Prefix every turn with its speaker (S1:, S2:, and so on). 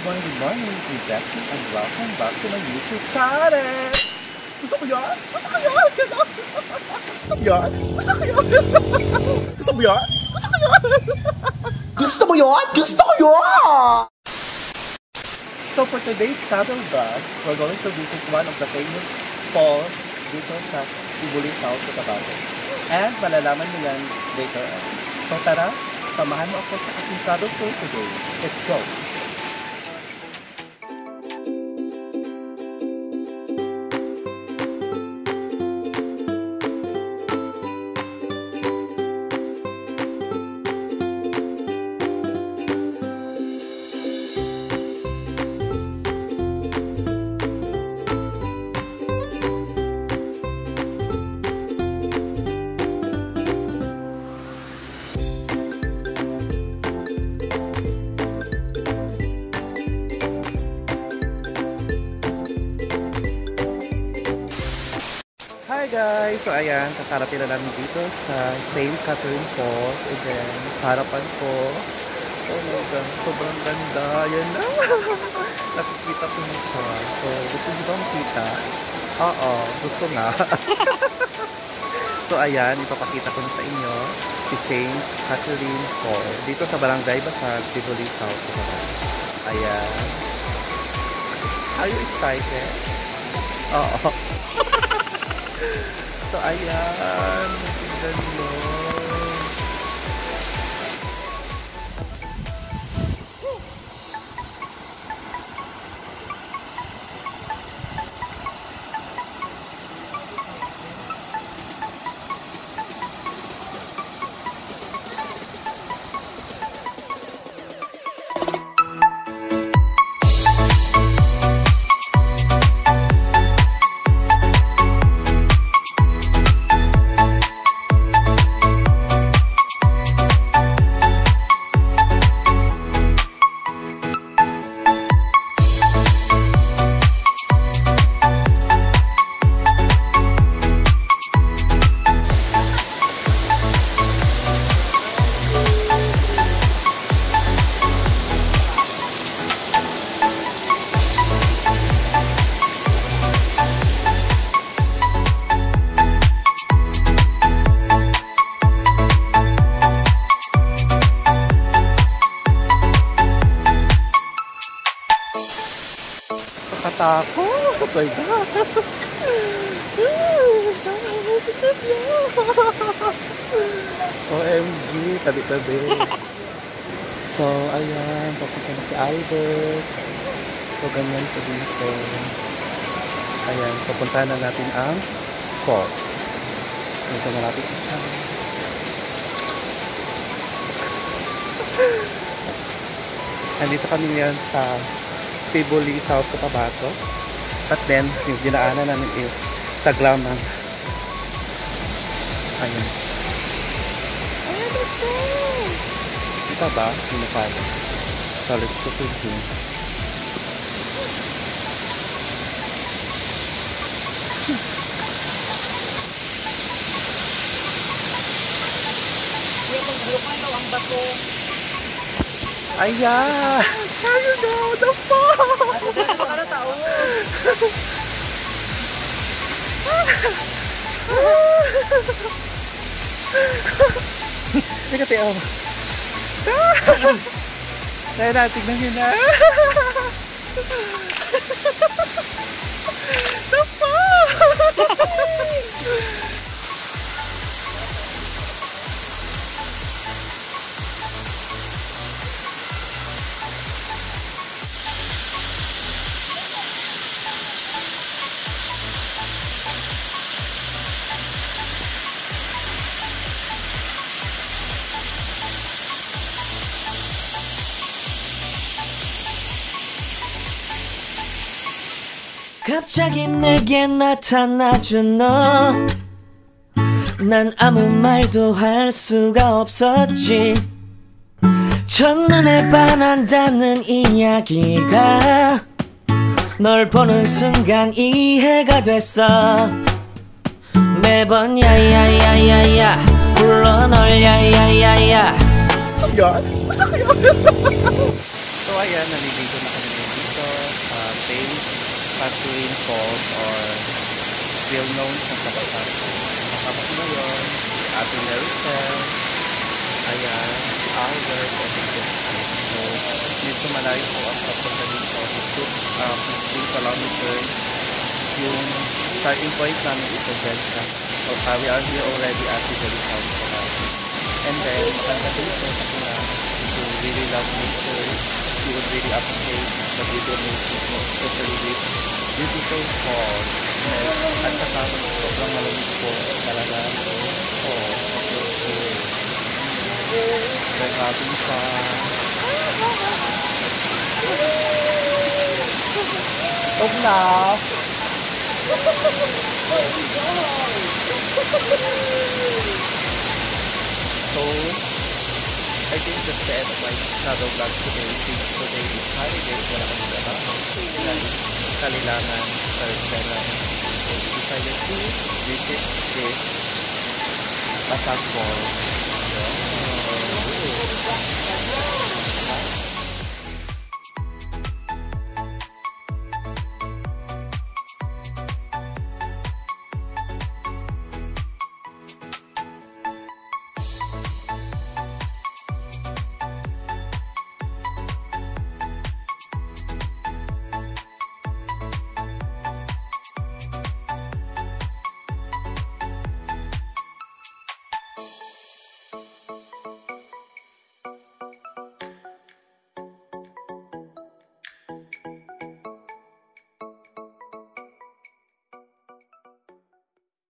S1: good morning. This is Jessie and welcome back to my YouTube channel! Gusto ko yan? Gusto ko yan? Gusto ko yan? Gusto ko yan? Gusto mo yan? Gusto ko yan? Gusto mo yan? Gusto ko yan! So for today's travel vlog, we're going to visit one of the famous falls dito sa Tibuli, South Cotabato. And malalaman nyo yan later on. So tara, samahan mo ako sa ating travel tour today. Let's go! Hi guys! So ayan, kakarapin na namin dito sa St. Catherine Falls. And then, sa harapan ko, oh my god, sobrang ganda. Yan na! Nakikita ko na siya. So, gusto niyo ba makita? Oo, gusto nga. So ayan, ipapakita ko na sa inyo si St. Catherine Falls. Dito sa Barangay Basag, Tibuli, South Cotabato. Ayan. Are you excited? Oo. So ayan, tignan mo. Takot! Oh my God! OMG! Tabi-tabi! So, ayan. Papunta na si Albert. So, ganyan po dito. Ayan. So, punta na natin ang falls. Punta na natin siya. Nandito kami ngayon sa Tibuli, South Cotabato. But then, yung dinaanan namin is sa Glamang. Ayan. Ayan ito! Kita ba? Pinapala. So, let's go to the ayan! Ayun na! The fall! Ano tao? Hindi ka tiyaw. Dahil na, tignan nyo na. The fall!
S2: 갑자기 내게 나타나준 너 난 아무 말도 할 수가 없었지 첫눈에 반한다는 이야기가 널 보는 순간 이해가 됐어 매번 야야야야야 불러 널 야야야야
S1: Yan? So ayan, naliligo na kami Catherine Falls or still known sa Kabatasan. Kasama ko ngayon, si Ate Maricel. Ayan, si Albert, and si so, medyo malayo po ang papunta dito. It took 15 kilometers. Yung starting point namin ito dyan sa we are here already at the Balicaw. And then, maganda dito kasi na if you really love nature, you would really appreciate the beauty of nature, especially with beautiful falls. At saka, sobrang malamig po talaga. Oh, okay. We're having fun. Stop now. So, I think that's the end of my travel vlog today. Since today is holiday, wala kami trabaho. Kalilangan Thursday lang. So, we decided to visit this Pasag Falls. Wow.